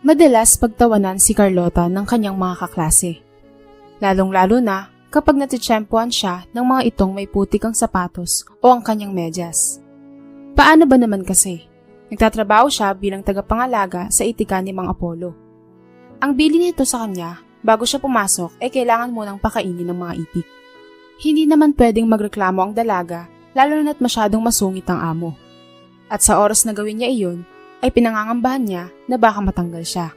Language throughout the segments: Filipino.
Madalas pagtawanan si Carlota ng kanyang mga kaklase. Lalong-lalo na kapag natitsyempohan siya ng mga itong may putik ang sapatos o ang kanyang medyas. Paano ba naman kasi? Nagtatrabaho siya bilang tagapangalaga sa itikan ni Mang Apollo. Ang bili nito sa kanya bago siya pumasok ay kailangan munang pakainin ng mga itik. Hindi naman pwedeng magreklamo ang dalaga lalo na't masyadong masungit ang amo. At sa oras na gawin niya iyon, ay pinangangambahan niya na baka matanggal siya.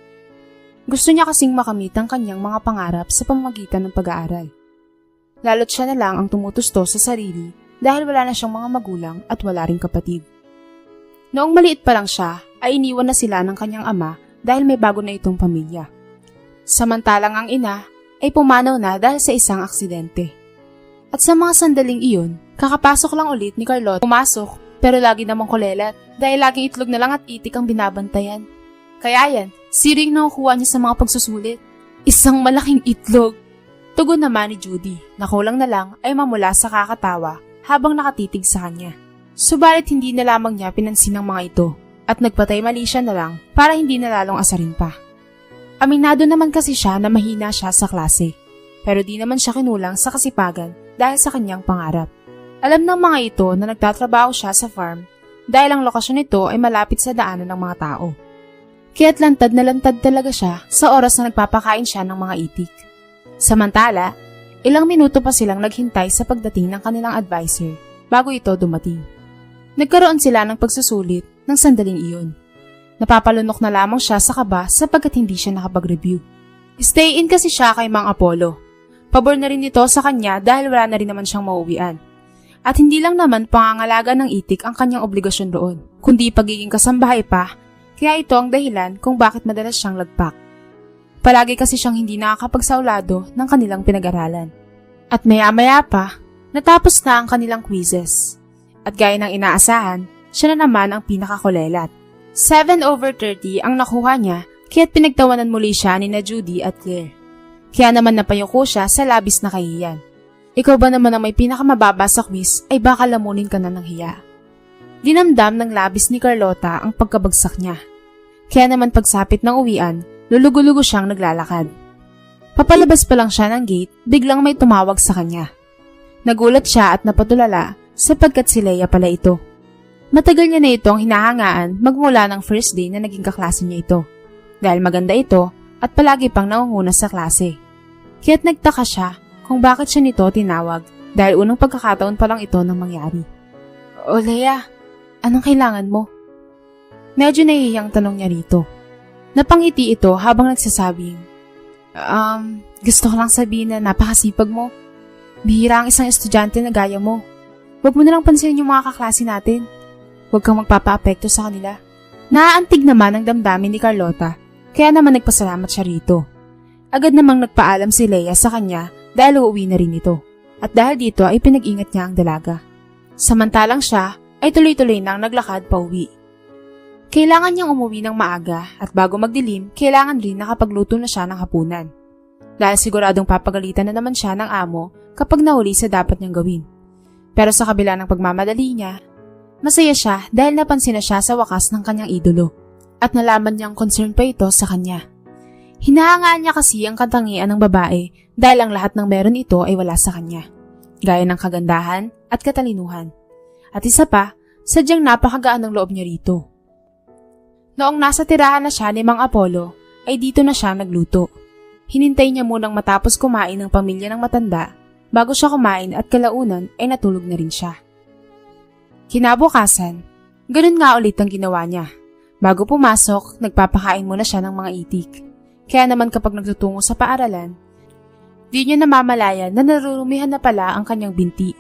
Gusto niya kasing makamit ang kanyang mga pangarap sa pamamagitan ng pag-aaral. Lalo't siya na lang ang tumutusto sa sarili dahil wala na siyang mga magulang at wala ring kapatid. Noong maliit pa lang siya, ay iniwan na sila ng kanyang ama dahil may bago na itong pamilya. Samantalang ang ina ay pumanaw na dahil sa isang aksidente. At sa mga sandaling iyon, kakapasok lang ulit ni Carlota. Pumasok pero lagi namang kulelat dahil laging itlog na lang at itik ang binabantayan. Kaya yan, siring nakukuha niya sa mga pagsusulit. Isang malaking itlog. Tugon naman ni Judy na kulang na lang ay mamula sa kakatawa habang nakatitig sa kanya. Subalit hindi na lamang niya pinansin ang mga ito at nagpatay mali siya na lang para hindi na lalong asarin pa. Aminado naman kasi siya na mahina siya sa klase pero di naman siya kinulang sa kasipagan dahil sa kanyang pangarap. Alam ng mga ito na nagtatrabaho siya sa farm dahil ang lokasyon nito ay malapit sa daanan ng mga tao. Kaya't lantad na lantad talaga siya sa oras na nagpapakain siya ng mga itik. Samantala, ilang minuto pa silang naghintay sa pagdating ng kanilang advisor bago ito dumating. Nagkaroon sila ng pagsusulit ng sandaling iyon. Napapalunok na lamang siya sa kaba sapagkat hindi siya nakapag-review. Stay in kasi siya kay Mang Apollo. Pabor na rin ito sa kanya dahil wala na rin naman siyang mauwian. At hindi lang naman pangangalaga ng itik ang kanyang obligasyon doon, kundi pagiging kasambahay pa, kaya ito ang dahilan kung bakit madalas siyang lagpak. Palagi kasi siyang hindi nakakapagsaulado ng kanilang pinag-aralan. At maya-maya pa, natapos na ang kanilang quizzes. At gaya ng inaasahan, siya na naman ang pinakakulelat. 7/30 ang nakuha niya, kaya't pinagtawanan muli siya ni na Judy at Claire. Kaya naman napayuko siya sa labis na kahiyan. Ikaw ba naman ang may pinakamababa sa quiz ay baka lamunin ka na ng hiya. Dinamdam ng labis ni Carlota ang pagkabagsak niya. Kaya naman pagsapit ng uwian, lulugo-lugo siyang naglalakad. Papalabas pa lang siya ng gate, biglang may tumawag sa kanya. Nagulat siya at napatulala sapagkat si Leia pala ito. Matagal niya na itong hinahangaan magmula ng first day na naging kaklase niya ito. Dahil maganda ito at palagi pang nangunguna sa klase. Kaya't nagtaka siya kung bakit siya nito tinawag dahil unang pagkakataon pa lang ito nang mangyari. O Leia, anong kailangan mo? Medyo nahihiyang tanong niya rito. Napangiti ito habang nagsasabing, gusto ko lang sabihin na napakasipag mo. Bihira ang isang estudyante na gaya mo. Huwag mo nalang pansinin yung mga kaklase natin. Huwag kang magpapa-apekto sa kanila. Naaantig naman ang damdamin ni Carlota, kaya naman nagpasalamat siya rito. Agad namang nagpaalam si Leia sa kanya dahil uuwi na rin ito. At dahil dito ay pinag-ingat niya ang dalaga. Samantalang siya ay tuloy-tuloy nang naglakad pa uwi. Kailangan niyang umuwi ng maaga at bago magdilim, kailangan rin nakapagluto na siya ng hapunan. Dahil siguradong papagalitan na naman siya ng amo kapag nahuli sa dapat niyang gawin. Pero sa kabila ng pagmamadali niya, masaya siya dahil napansin na siya sa wakas ng kanyang idolo at nalaman niyang concern pa ito sa kanya. Hinahangaan niya kasi ang katangian ng babae dahil ang lahat ng meron ito ay wala sa kanya, gaya ng kagandahan at katalinuhan. At isa pa, sadyang napakagaan ng loob niya rito. Noong nasa tirahan na siya ni Mang Apollo, ay dito na siya nagluto. Hinintay niya munang matapos kumain ng pamilya ng matanda bago siya kumain at kalaunan ay natulog na rin siya. Kinabukasan, ganun nga ulit ang ginawa niya. Bago pumasok, nagpapakain muna siya ng mga itik. Kaya naman kapag nagtutungo sa paaralan, di niya namamalayan na narurumihan na pala ang kanyang binti.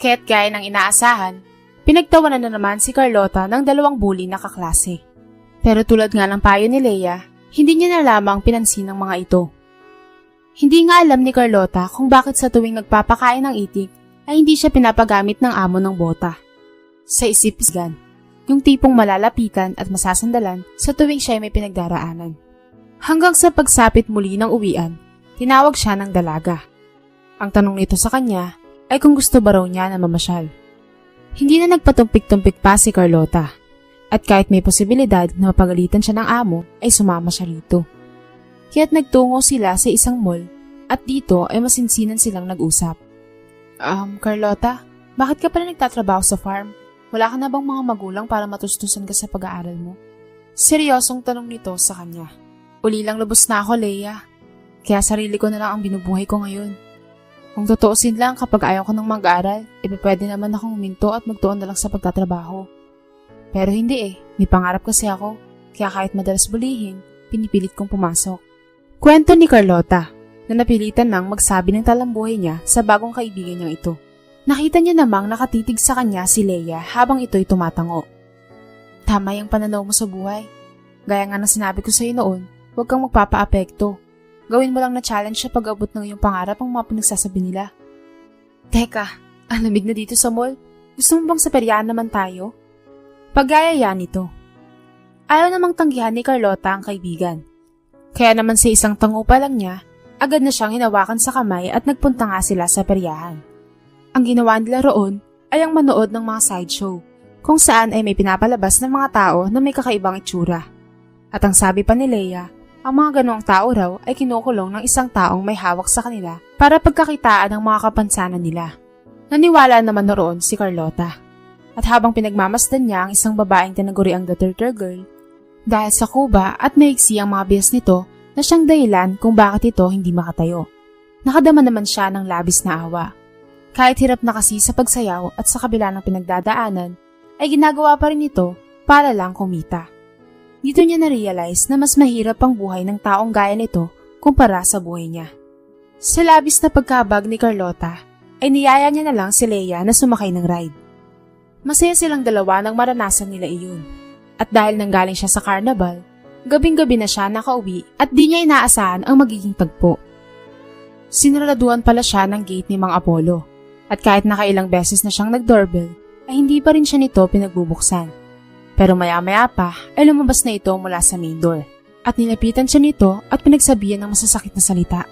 Kaya't gaya ng inaasahan, pinagtawanan na naman si Carlota ng dalawang bully na kaklase. Pero tulad nga ng payo ni Leia, hindi niya na lamang pinansin ang mga ito. Hindi nga alam ni Carlota kung bakit sa tuwing nagpapakain ng itik ay hindi siya pinapagamit ng amo ng bota. Sa isip-isgan, yung tipong malalapitan at masasandalan sa tuwing siya ay may pinagdaraanan. Hanggang sa pagsapit muli ng uwian, tinawag siya ng dalaga. Ang tanong nito sa kanya ay kung gusto ba raw niya na mamasyal. Hindi na nagpatumpik-tumpik pa si Carlota. At kahit may posibilidad na mapagalitan siya ng amo, ay sumama siya rito. Kaya't nagtungo sila sa isang mall at dito ay masinsinan silang nag-usap. Carlota, bakit ka pala nagtatrabaho sa farm? Wala ka na bang mga magulang para matustusan ka sa pag-aaral mo? Seryosong tanong nito sa kanya. Uli lang lubos na ako, Leia. Kaya sarili ko na lang ang binubuhay ko ngayon. Kung totoosin lang kapag ayaw ko ng mag-aaral, pwede naman akong huminto at magtuon na lang sa pagtatrabaho. Pero hindi may pangarap kasi ako, kaya kahit madalas bulihin, pinipilit kong pumasok. Kwento ni Carlota na napilitan nang magsabi ng talambuhay niya sa bagong kaibigan niyang ito. Nakita niya namang nakatitig sa kanya si Leia habang ito'y tumatango. Tama yung pananaw mo sa buhay. Gaya nga ng sinabi ko sa'yo noon, huwag kang magpapa-apekto. Gawin mo lang na challenge sa pag-abot ng iyong pangarap ang mga pinagsasabi nila. Teka, ang lamig na dito sa mall. Gusto mo bang sa peryahan naman tayo? Paggayaya nito. Ayaw namang tanggihan ni Carlota ang kaibigan. Kaya naman sa isang tango pa lang niya, agad na siyang hinawakan sa kamay at nagpunta nga sila sa peryahan. Ang ginawa nila roon ay ang manood ng mga sideshow, kung saan ay may pinapalabas ng mga tao na may kakaibang itsura. At ang sabi pa ni Leia, ang mga ganoong tao raw ay kinukulong ng isang taong may hawak sa kanila para pagkakitaan ng mga kapansanan nila. Naniwala naman roon si Carlota. At habang pinagmamasdan niya ang isang babaeng tinaguriang The Turtle Girl, dahil sa kuba at maigsi ang mga bihas nito na siyang dahilan kung bakit ito hindi makatayo. Nakadama naman siya ng labis na awa. Kahit hirap na kasi sa pagsayaw at sa kabila ng pinagdadaanan, ay ginagawa pa rin ito para lang kumita. Dito niya na-realize na mas mahirap ang buhay ng taong gaya nito kumpara sa buhay niya. Sa labis na pagkabag ni Carlota, ay niyaya niya na lang si Leia na sumakay ng ride. Masaya silang dalawa nang maranasan nila iyon. At dahil nanggaling siya sa carnival, gabing-gabi na siya nakauwi at di niya inaasahan ang magiging tagpo. Sinaraduhan pala siya ng gate ni Mang Apollo at kahit nakailang beses na siyang nag-doorbell ay hindi pa rin siya nito pinagbubuksan. Pero maya-maya pa ay lumabas na ito mula sa main door at nilapitan siya nito at pinagsabihan ng masasakit na salita.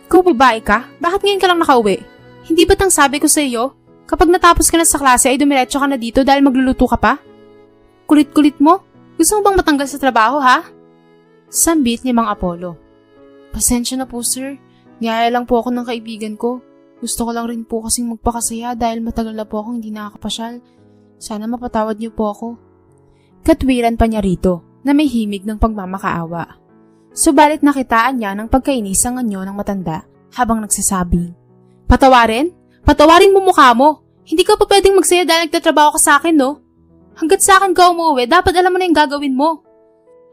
Kung babae ka, bakit ngayon ka lang nakauwi? Hindi ba't ang sabi ko sa iyo, kapag natapos ka na sa klase ay dumiretso ka na dito dahil magluluto ka pa? Kulit-kulit mo? Gusto mo bang matanggal sa trabaho, ha? Sambit ni Mang Apollo. Pasensya na po, sir. Niyaya lang po ako ng kaibigan ko. Gusto ko lang rin po kasing magpakasaya dahil matagal na po akong hindi nakakapasyal. Sana mapatawad niyo po ako. Katwiran pa niya rito na may himig ng pagmamakaawa. Subalit nakitaan niya ng pagkainis ang anyo ng matanda habang nagsasabing, Patawarin? Patawarin mo mukha mo. Hindi ka pa pwedeng magsaya dahil nagtatrabaho ka sa akin, no? Hanggat sa akin ka umuwi, dapat alam mo na yung gagawin mo.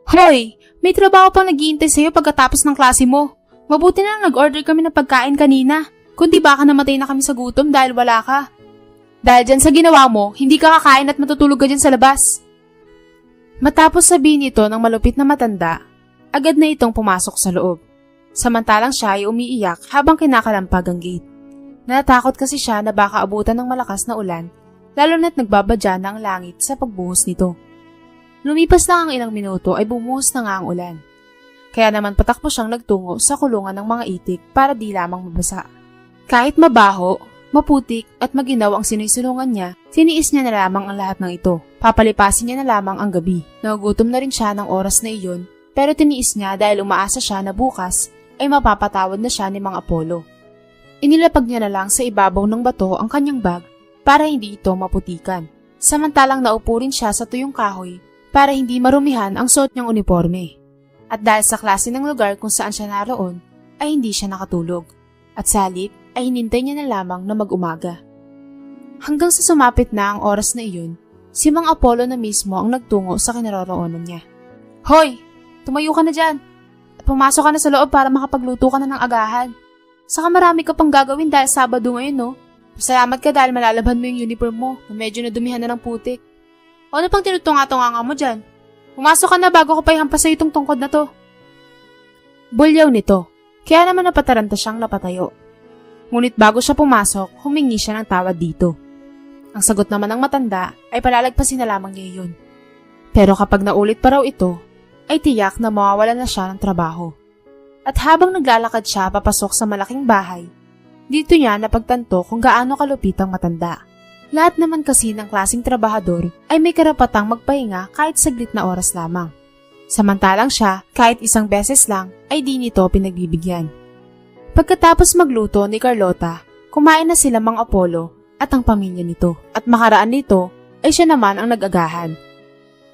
Hoy, may trabaho pang naghihintay sa'yo pagkatapos ng klase mo. Mabuti na lang nag-order kami ng pagkain kanina. Kundi baka namatay na kami sa gutom dahil wala ka. Dahil dyan sa ginawa mo, hindi ka kakain at matutulog ka dyan sa labas. Matapos sabihin ito ng malupit na matanda, agad na itong pumasok sa loob. Samantalang siya ay umiiyak habang kinakalampag ang gate. Natakot kasi siya na baka abutan ng malakas na ulan, lalo na't nagbabadya na ang langit sa pagbuhos nito. Lumipas na ang ilang minuto ay bumuhos na nga ang ulan. Kaya naman patakbo siyang nagtungo sa kulungan ng mga itik para di lamang mabasa. Kahit mabaho, maputik at maginaw ang sinisulungan niya, tiniis niya na lamang ang lahat ng ito. Papalipasin niya na lamang ang gabi. Nagugutom na rin siya ng oras na iyon, pero tiniis niya dahil umaasa siya na bukas ay mapapatawad na siya ni Mang Apollo. Inilapag niya na lang sa ibabaw ng bato ang kanyang bag para hindi ito maputikan. Samantalang naupo rin siya sa tuyong kahoy para hindi marumihan ang suot niyang uniforme. At dahil sa klase ng lugar kung saan siya naroon, ay hindi siya nakatulog. At sa halip ay hinintay niya na lamang na mag-umaga. Hanggang sa sumapit na ang oras na iyon, si Mang Apollo na mismo ang nagtungo sa kinaroroonan niya. Hoy! Tumayo ka na dyan! At pumasok ka na sa loob para makapagluto ka na ng agahan. Saka marami ka pang gagawin dahil Sabado ngayon, no? Salamat ka dahil malalabhan mo yung uniform mo na medyo nadumihan na ng putik. O ano pang tinutunga-tunga mo dyan? Pumasok ka na bago ko pa ihampas sa itong tungkod na to. Bulyaw nito, kaya naman napataranta siyang napatayo. Ngunit bago siya pumasok, humingi siya ng tawad dito. Ang sagot naman ng matanda ay palalagpasin na lamang niya yun. Pero kapag naulit pa raw ito, ay tiyak na mawawala na siya ng trabaho. At habang naglalakad siya papasok sa malaking bahay, dito niya napagtanto kung gaano kalupit ang matanda. Lahat naman kasi ng klaseng trabahador ay may karapatang magpahinga kahit saglit na oras lamang. Samantalang siya, kahit isang beses lang, ay di nito pinagbibigyan. Pagkatapos magluto ni Carlota, kumain na sila Mang Apollo at ang pamilya nito. At makaraan nito ay siya naman ang nag-agahan.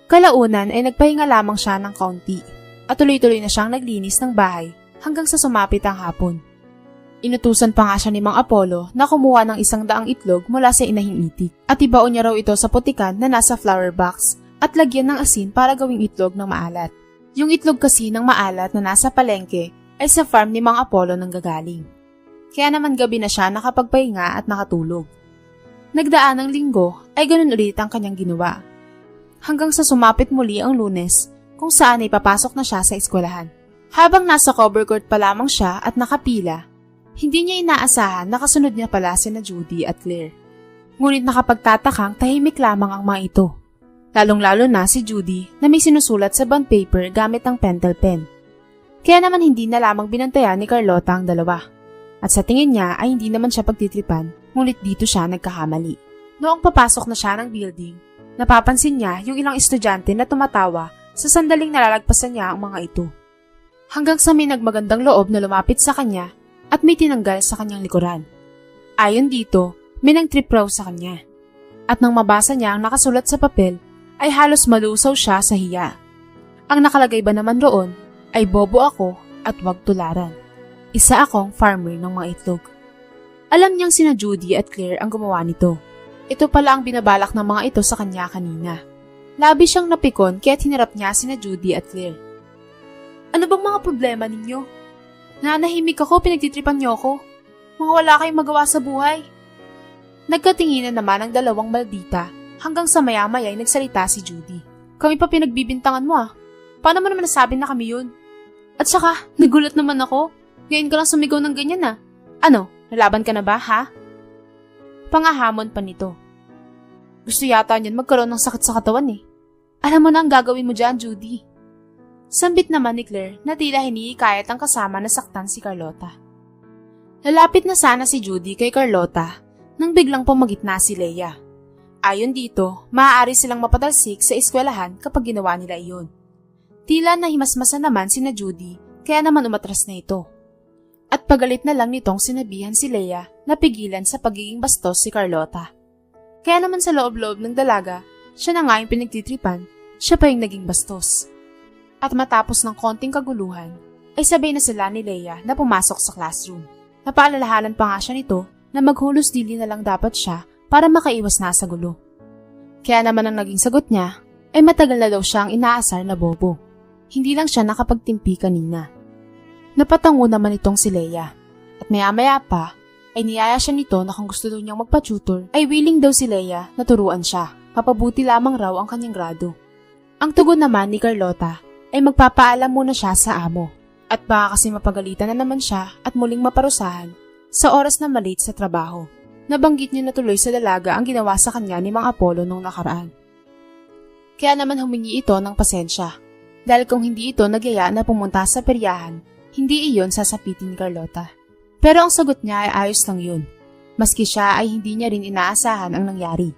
Kalaunan ay nagpahinga lamang siya ng kaunti at tuloy-tuloy na siyang naglinis ng bahay hanggang sa sumapit ang hapon. Inutusan pa nga siya ni Mang Apollo na kumuha ng 100 itlog mula sa inahing itik at ibaon niya raw ito sa putikan na nasa flower box at lagyan ng asin para gawing itlog ng maalat. Yung itlog kasi ng maalat na nasa palengke ay sa farm ni Mang Apollo nang gagaling. Kaya naman gabi na siya nakapagpahinga at nakatulog. Nagdaan ng linggo ay ganun ulit ang kanyang ginawa. Hanggang sa sumapit muli ang Lunes kung saan ay papasok na siya sa eskwelahan. Habang nasa cover court pa lamang siya at nakapila, hindi niya inaasahan na kasunod niya pala sina Judy at Claire. Ngunit nakapagtatakang tahimik lamang ang mga ito. Lalong-lalo na si Judy na may sinusulat sa bond paper gamit ang pentel pen. Kaya naman hindi na lamang binantayan ni Carlota ang dalawa. At sa tingin niya ay hindi naman siya pagtitripan, ngunit dito siya nagkakamali. Noong papasok na siya ng building, napapansin niya yung ilang estudyante na tumatawa sa sandaling nalalagpasan niya ang mga ito. Hanggang sa may nagmagandang loob na lumapit sa kanya at may tinanggal sa kanyang likuran. Ayon dito, may nang-trip raw sa kanya. At nang mabasa niya ang nakasulat sa papel, ay halos malusaw siya sa hiya. Ang nakalagay ba naman roon ay bobo ako at wag tularan. Isa akong farmer ng mga itlog. Alam niyang sina Judy at Claire ang gumawa nito. Ito pala ang binabalak ng mga ito sa kanya kanina. Labi siyang napikon kaya't hinarap niya sina Judy at Claire. Ano bang mga problema ninyo? Nanahimik ako, pinagtitripan niyo ako. Mga wala kayong magawa sa buhay. Nagkatinginan naman ang dalawang maldita hanggang sa maya-maya ay nagsalita si Judy. Kami pa pinagbibintangan mo ah. Paano mo naman nasabi na kami yun? At saka, nagulat naman ako. Ngayon ka lang sumigaw ng ganyan ah. Ano, nalaban ka na ba ha? Pangahamon pa nito. Gusto yata niyan magkaroon ng sakit sa katawan eh. Alam mo na ang gagawin mo dyan, Judy. Sambit naman ni Claire na tila hinihikayat ang kasama na saktan si Carlota. Lalapit na sana si Judy kay Carlota nang biglang pumagitna si Leia. Ayon dito, maaari silang mapatalsik sa eskwelahan kapag ginawa nila iyon. Tila nahimasmasa naman sina Judy kaya naman umatras na ito. At pagalit na lang nitong sinabihan si Leia na pigilan sa pagiging bastos si Carlota. Kaya naman sa loob-loob ng dalaga, siya na nga yung pinagtitripan, siya pa yung naging bastos. At matapos ng konting kaguluhan, ay sabay na sila ni Leia na pumasok sa classroom. Napaalalahanan pa nga siya nito na maghulos dili na lang dapat siya para makaiwas na sa gulo. Kaya naman ang naging sagot niya ay matagal na daw siya ang inaasar na bobo. Hindi lang siya nakapagtimpi kanina. Napatango naman itong si Leia at maya-maya pa ay niyaya siya nito na kung gusto daw niyang magpa-tutor ay willing daw si Leia na turuan siya. Papabuti lamang raw ang kanyang grado. Ang tugon naman ni Carlota ay magpapaalam muna siya sa amo at baka kasi mapagalitan na naman siya at muling maparusahan sa oras na malate sa trabaho. Nabanggit niya na tuloy sa dalaga ang ginawa sa kanya ni Mang Apollo nung nakaraan. Kaya naman humingi ito ng pasensya dahil kung hindi ito nagyaya na pumunta sa peryahan, hindi iyon sasapitin ni Carlota. Pero ang sagot niya ay ayos lang yun, maski siya ay hindi niya rin inaasahan ang nangyari.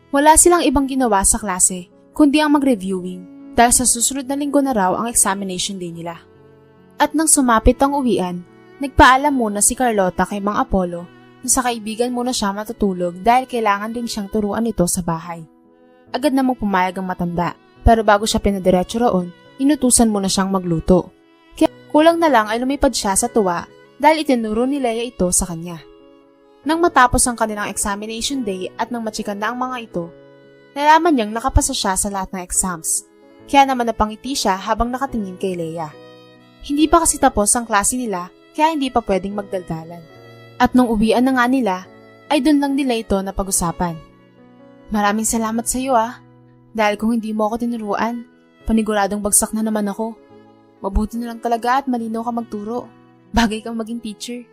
Wala silang ibang ginawa sa klase kundi ang mag-reviewing dahil sa susunod na linggo na raw ang examination day nila. At nang sumapit ang uwian, nagpaalam muna si Carlota kay Mang Apollo na sa kaibigan muna siya matutulog dahil kailangan din siyang turuan ito sa bahay. Agad namang pumayag ang matanda, pero bago siya pinadiretso roon, inutusan muna siyang magluto. Kaya kulang na lang ay lumipad siya sa tuwa dahil itinuro ni Leia ito sa kanya. Nang matapos ang kanilang examination day at nang matsikan na ang mga ito, nalaman niyang nakapasa siya sa lahat ng exams. Kaya naman napangiti siya habang nakatingin kay Leia. Hindi pa kasi tapos ang klase nila kaya hindi pa pwedeng magdaldalan. At nung uwian na nga nila, ay doon lang nila ito na pag-usapan. Maraming salamat sa iyo dahil kung hindi mo ako tinuruan, paniguradong bagsak na naman ako. Mabuti na lang talaga at malinaw ka magturo. Bagay kang maging teacher.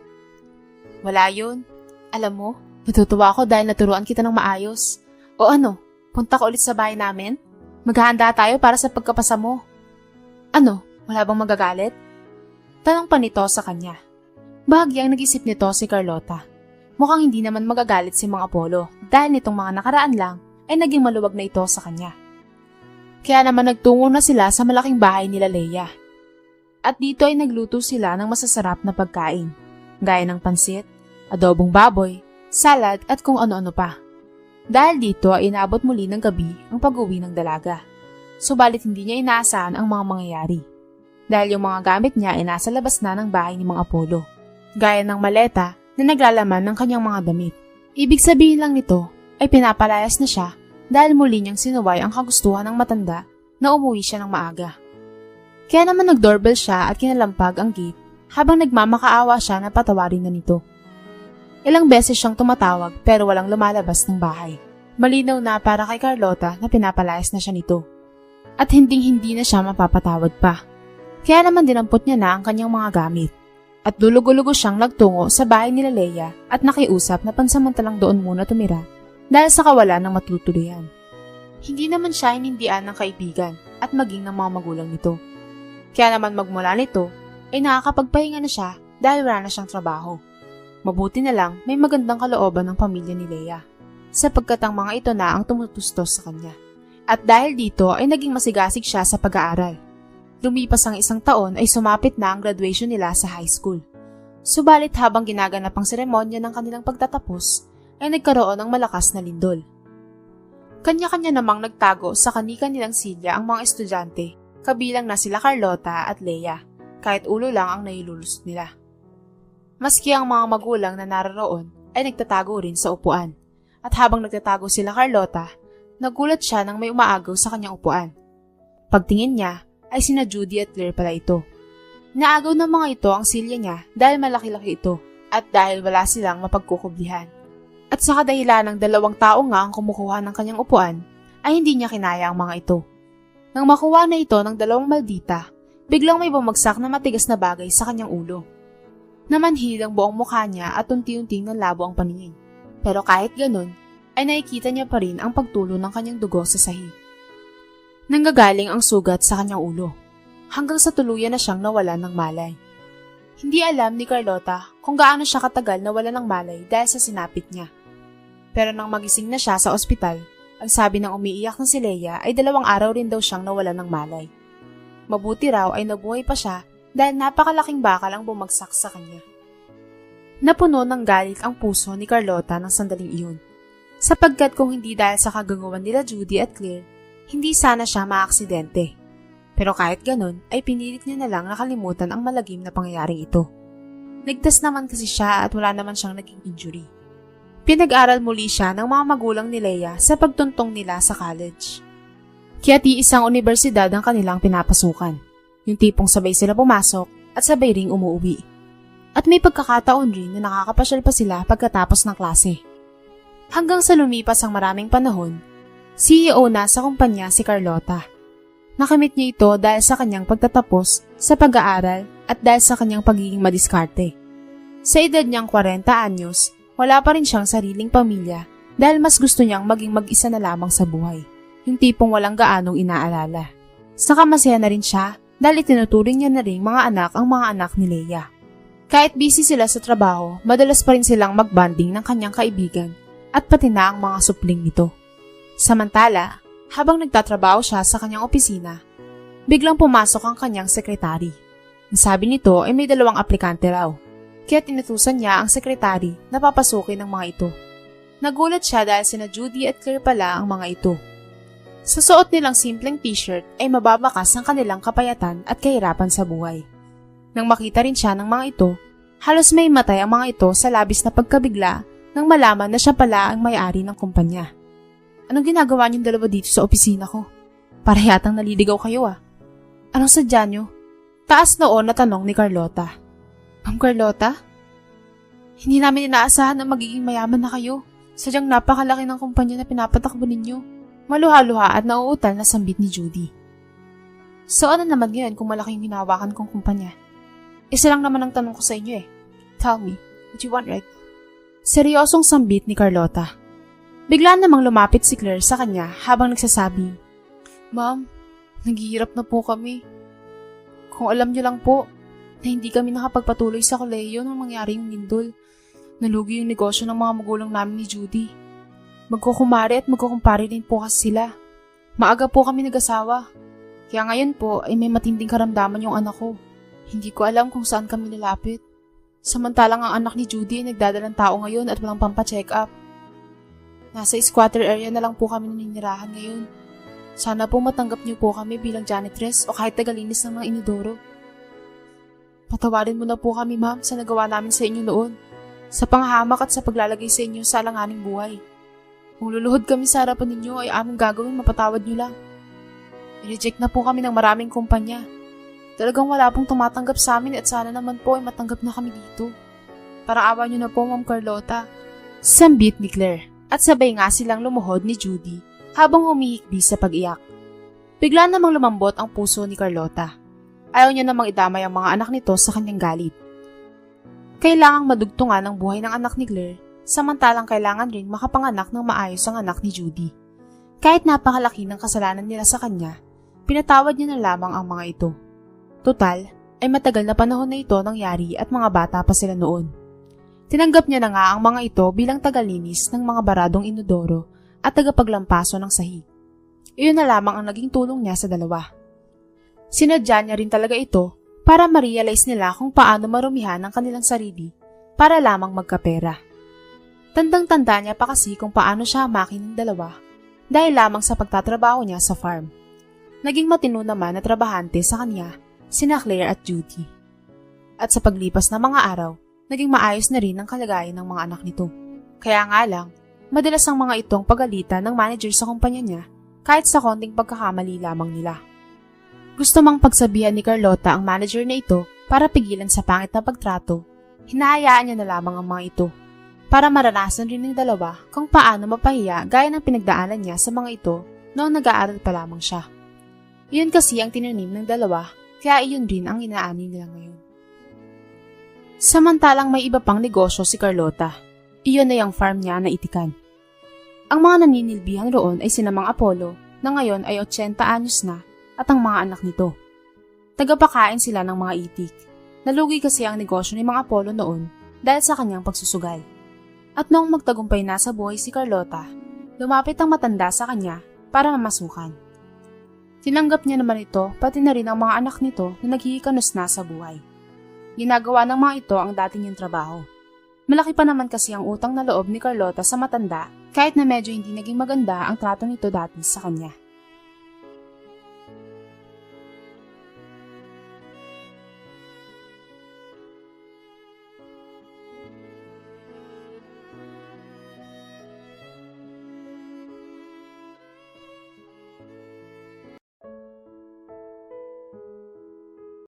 Wala yun. Alam mo, natutuwa ako dahil naturuan kita ng maayos. O ano, punta ka ulit sa bahay namin? Maghahanda tayo para sa pagkapasa mo. Ano, wala bang magagalit? Tanong pa nito sa kanya. Bahagyang nag-isip nito si Carlota. Mukhang hindi naman magagalit si Mang Apollo dahil nitong mga nakaraan lang ay naging maluwag na ito sa kanya. Kaya naman nagtungo na sila sa malaking bahay nila Leia. At dito ay nagluto sila ng masasarap na pagkain, gaya ng pansit, adobong baboy, salad at kung ano-ano pa. Dahil dito ay inabot muli ng gabi ang pag-uwi ng dalaga. Subalit hindi niya inaasahan ang mga mangyayari. Dahil yung mga gamit niya ay nasa labas na ng bahay ni Mang Apollo, gaya ng maleta na naglalaman ng kanyang mga damit. Ibig sabihin lang nito ay pinapalayas na siya dahil muli niyang sinuway ang kagustuhan ng matanda na umuwi siya ng maaga. Kaya naman nag-doorbell siya at kinalampag ang gate habang nagmamakaawa siya na patawarin na nito. Ilang beses siyang tumatawag pero walang lumalabas ng bahay. Malinaw na para kay Carlota na pinapalayas na siya nito. At hinding-hindi na siya mapapatawad pa. Kaya naman dinampot niya na ang kanyang mga gamit. At dulugo-lugo siyang nagtungo sa bahay nila Leia at nakiusap na pansamantalang doon muna tumira dahil sa kawalan ng matutuluyan. Hindi naman siya hinindian ng kaibigan at maging ng mga magulang nito. Kaya naman magmula nito ay nakakapagpahinga na siya dahil wala na siyang trabaho. Mabuti na lang may magandang kalooban ng pamilya ni Leia sapagkat ang mga ito na ang tumutustos sa kanya. At dahil dito ay naging masigasig siya sa pag-aaral. Lumipas ang isang taon ay sumapit na ang graduation nila sa high school. Subalit habang ginaganap ang seremonya ng kanilang pagtatapos, ay nagkaroon ng malakas na lindol. Kanya-kanya namang nagtago sa kani-kanilang silya ang mga estudyante, kabilang na sila Carlota at Leia, kahit ulo lang ang nailulusot nila. Maski ang mga magulang na naroroon ay nagtatago rin sa upuan, at habang nagtatago sila Carlota, nagulat siya nang may umaagaw sa kanyang upuan. Pagtingin niya, ay sina Judy at Claire pala ito. Naagaw ng mga ito ang silya niya dahil malaki-laki ito at dahil wala silang mapagkukublihan. At sa kadahilan ng 2 tao nga ang kumukuha ng kanyang upuan, ay hindi niya kinaya ang mga ito. Nang makuha na ito ng 2 maldita, biglang may bumagsak na matigas na bagay sa kanyang ulo. Namanhid ang buong mukha niya at unti-unting nanlabo ang paningin. Pero kahit ganun, ay nakikita niya pa rin ang pagtulo ng kanyang dugo sa sahig. Nanggagaling ang sugat sa kanyang ulo, hanggang sa tuluyan na siyang nawalan ng malay. Hindi alam ni Carlota kung gaano siya katagal nawalan ng malay dahil sa sinapit niya. Pero nang magising na siya sa ospital, ang sabi ng umiiyak na si Leia ay 2 araw rin daw siyang nawalan ng malay. Mabuti raw ay nabuhay pa siya dahil napakalaking bakal ang bumagsak sa kanya. Napuno ng galit ang puso ni Carlota ng sandaling iyon, sapagkat kung hindi dahil sa kagagawan nila Judy at Claire, hindi sana siya maaksidente. Pero kahit ganun, ay pinilit niya na lang nakalimutan ang malagim na pangyayaring ito. Ligtas naman kasi siya at wala naman siyang naging injury. Pinag-aral muli siya ng mga magulang ni Leia sa pagtuntong nila sa college. Kaya't isang universidad ang kanilang pinapasukan. Yung tipong sabay sila pumasok at sabay ring umuwi. At may pagkakataon rin na nakakapasyal pa sila pagkatapos ng klase. Hanggang sa lumipas ang maraming panahon, CEO na sa kumpanya si Carlota. Nakamit niya ito dahil sa kanyang pagtatapos sa pag-aaral at dahil sa kanyang pagiging madiskarte. Sa edad niyang 40 anyos, wala pa rin siyang sariling pamilya dahil mas gusto niyang maging mag-isa na lamang sa buhay. Yung tipong walang gaanong inaalala. Saka masaya na rin siya dahil itinuturing niya na rin mga anak ang mga anak ni Leia. Kahit busy sila sa trabaho, madalas pa rin silang magbanding ng kanyang kaibigan at pati na ang mga supling nito. Samantala, habang nagtatrabaho siya sa kanyang opisina, biglang pumasok ang kanyang sekretary. Ang sabi nito ay may 2 aplikante raw, kaya tinutusan niya ang sekretary na papasukin ng mga ito. Nagulat siya dahil sina Judy at Claire pala ang mga ito. Sa suot nilang simpleng t-shirt ay mababakas ang kanilang kapayatan at kahirapan sa buhay. Nang makita rin siya ng mga ito, halos may matay ang mga ito sa labis na pagkabigla nang malaman na siya pala ang may-ari ng kumpanya. Anong ginagawa niyong 2 dito sa opisina ko? Para yatang naliligaw kayo ah. Anong sadya niyo? Taas noon na tanong ni Carlota. Ma'am Carlota? Hindi namin inaasahan na magiging mayaman na kayo. Sadyang napakalaki ng kumpanya na pinapatakbo ninyo. Maluha-luha at nauutal na sambit ni Judy. So ano naman ngayon kung malaki yung hinahawakan kong kumpanya? Isa lang naman ang tanong ko sa inyo eh. Tell me, what you want right? Seryosong sambit ni Carlota. Bigla namang lumapit si Claire sa kanya habang nagsasabi, Ma'am, naghihirap na po kami. Kung alam niyo lang po na hindi kami nakapagpatuloy sa kolehiyo nung nangyari yung lindol. Nalugi yung negosyo ng mga magulang namin ni Judy. Magkukumari at magkukumpare din po kasi sila. Maaga po kami nag-asawa. Kaya ngayon po ay may matinding karamdaman yung anak ko. Hindi ko alam kung saan kami lalapit. Samantalang ang anak ni Judy ay nagdadalang tao ngayon at walang pampa-check up. Nasa squatter area na lang po kami naninirahan ngayon. Sana po matanggap niyo po kami bilang janitress o kahit tagalinis ng mga inodoro. Patawarin mo na po kami, ma'am, sa nagawa namin sa inyo noon. Sa panghahamak at sa paglalagay sa inyo sa alanganing buhay. Kung luluhod kami sa harapan ninyo ay aming gagawin, mapatawad niyo lang. I-reject na po kami ng maraming kumpanya. Talagang wala pong tumatanggap sa amin at sana naman po ay matanggap na kami dito. Para awa niyo na po, Ma'am Carlota. Sambit ni Claire at sabay nga silang lumuhod ni Judy habang humihikbi sa pag-iyak. Bigla namang lumambot ang puso ni Carlota. Ayaw niya namang idamay ang mga anak nito sa kanyang galit. Kailangang madugtungan ang buhay ng anak ni Claire, samantalang kailangan rin makapanganak ng maayos ang anak ni Judy. Kahit napakalaki ng kasalanan nila sa kanya, pinatawad niya na lamang ang mga ito. Total, ay matagal na panahon na ito nangyari at mga bata pa sila noon. Tinanggap niya na nga ang mga ito bilang tagalinis ng mga baradong inodoro at tagapaglampaso ng sahig. Iyon na lamang ang naging tulong niya sa dalawa. Sinadya niya rin talaga ito para ma-realize nila kung paano marumihan ang kanilang sarili para lamang magkapera. Tandang-tanda niya pa kasi kung paano siya hamakin ng dalawa dahil lamang sa pagtatrabaho niya sa farm. Naging matino naman na trabahante sa kanya sina Claire at Judy. At sa paglipas ng mga araw, naging maayos na rin ang kalagayan ng mga anak nito. Kaya nga lang, madalas ang mga itong pagalitan ng manager sa kumpanya niya kahit sa konting pagkakamali lamang nila. Gusto mang pagsabihan ni Carlota ang manager na ito para pigilan sa pangit na pagtrato, hinahayaan niya na lamang ang mga ito para maranasan rin ng dalawa kung paano mapahiya gaya ng pinagdaanan niya sa mga ito noong nag-aaral pa lamang siya. Iyon kasi ang tinanim ng dalawa, kaya iyon rin ang inaani nila ngayon. Samantalang may iba pang negosyo si Carlota, iyon ay ang farm niya na itikan. Ang mga naninilbihan roon ay sina Mang Apollo na ngayon ay 80 anyos na at ang mga anak nito. Tagapakain sila ng mga itik. Nalugi kasi ang negosyo ni Mang Apollo noon dahil sa kanyang pagsusugal. At noong magtagumpay na sa buhay si Carlota, lumapit ang matanda sa kanya para mamasukan. Tinanggap niya naman ito pati na rin ang mga anak nito na naghihikanos na sa buhay. Ginagawa ng mga ito ang dati niyang trabaho. Malaki pa naman kasi ang utang na loob ni Carlota sa matanda kahit na medyo hindi naging maganda ang trato nito dati sa kanya.